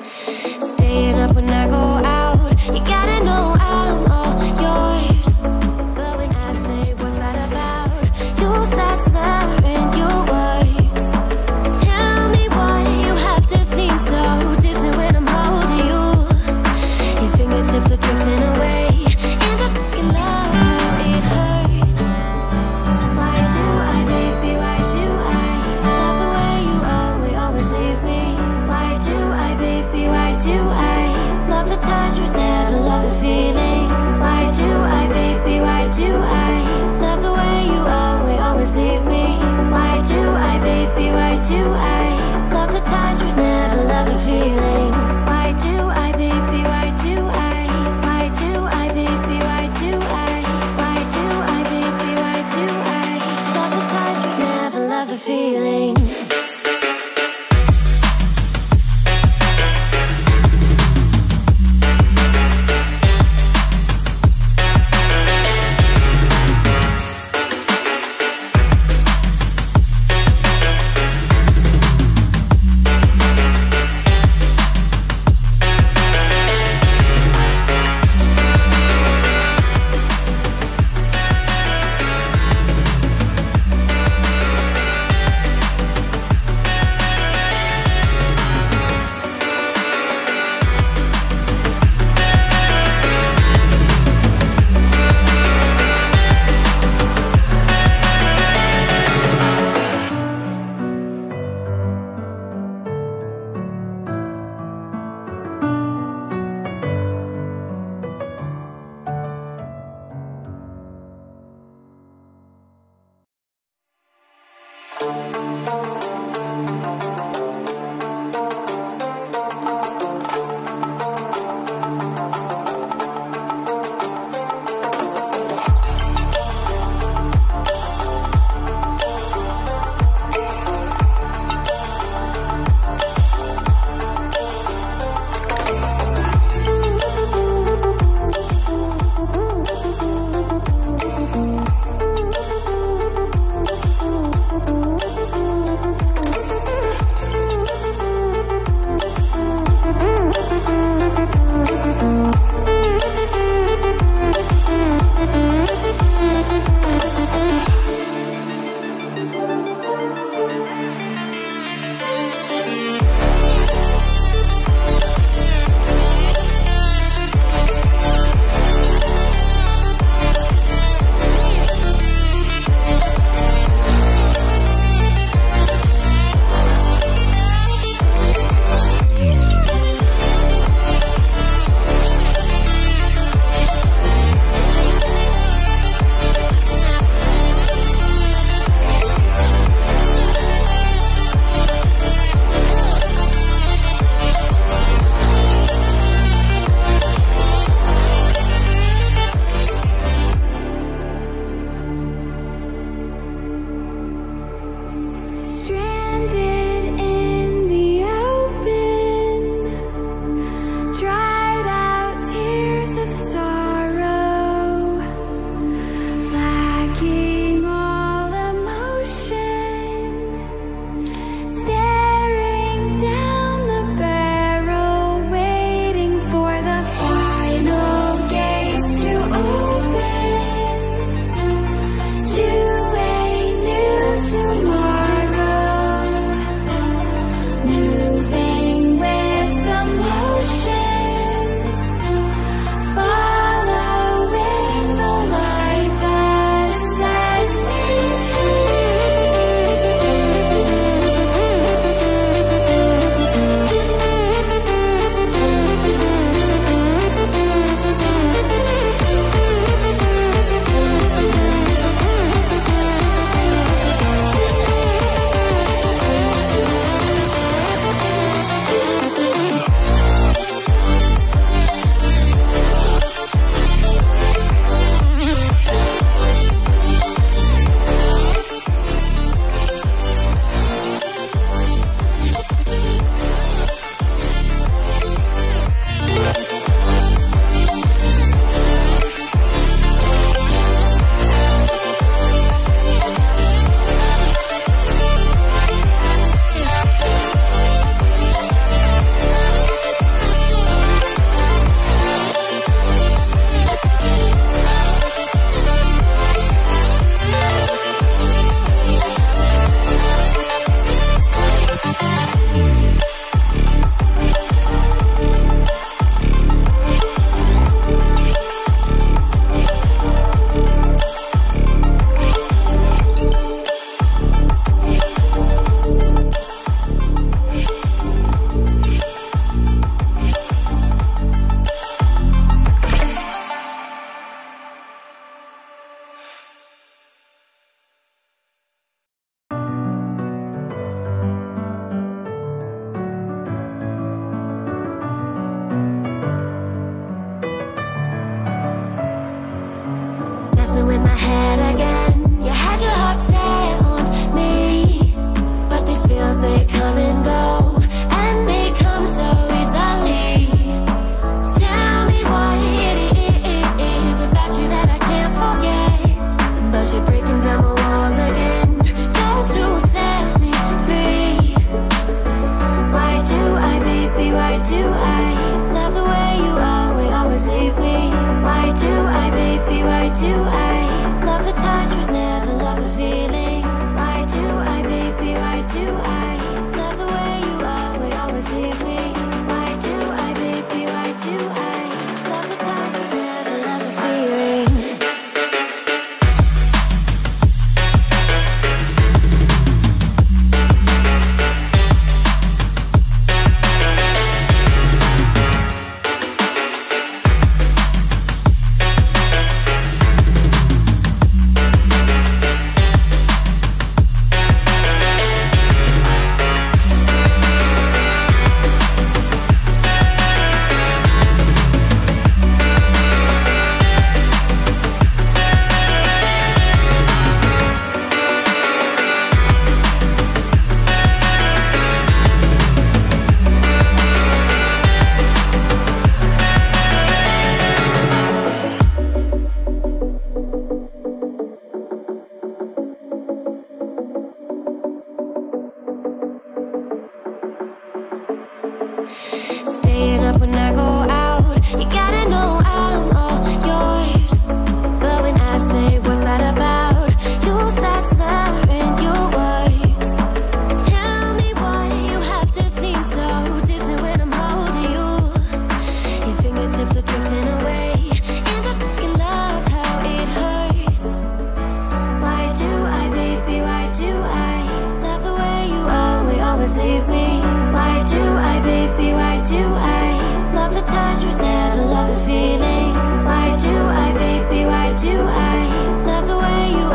Staying up when I go out, you gotta know I'm all yours. But when I say what's that about, you start slurring your words. Tell me why you have to seem so distant when I'm holding you. Your fingertips are drifting away, and I fucking love how it hurts. Why do I, baby, why do I love the way you always leave me? Why do I, baby, why do I love Staying up when I go out, you gotta know I'm all yours. But when I say what's that about, you start slurring your words. Tell me why you have to seem so distant when I'm holding you. Your fingertips are drifting away, and I fucking love how it hurts. Why do I, baby, why do I love the way you always leave me? Why do I, baby, why do I love the touch but never love the feeling? Why do I, baby, why do I love the way you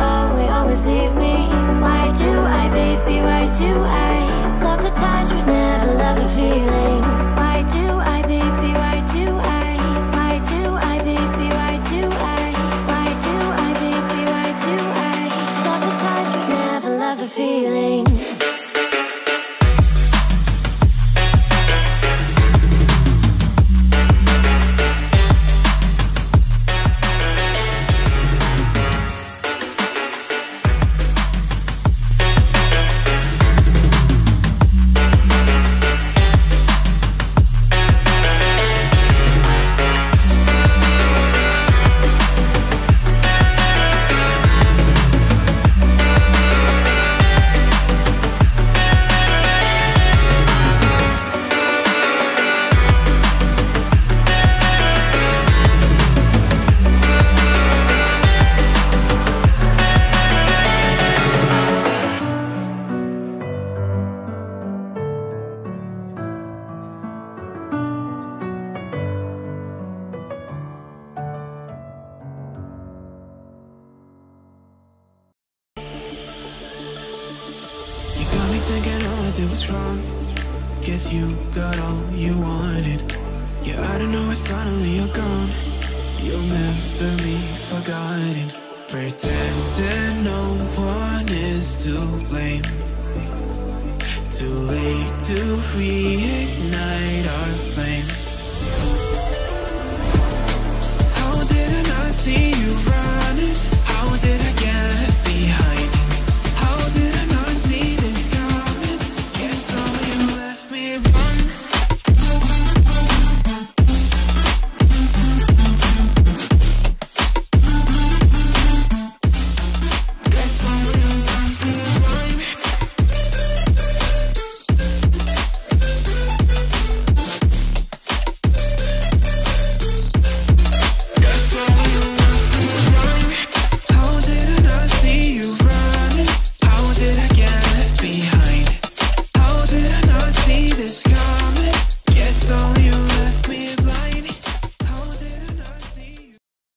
always leave me? Why do I, baby, why do I love the touch but never love the feeling? Why do I, baby, why do I? Why do I, baby, why do I? Why do I, baby, why do I love the touch but never love the feeling? Thinking all I did was wrong. Guess you got all you wanted. Yeah, I don't know why suddenly you're gone. You'll never be forgotten. Pretending no one is to blame. Too late to reignite our flame. How didn't I see you running? How did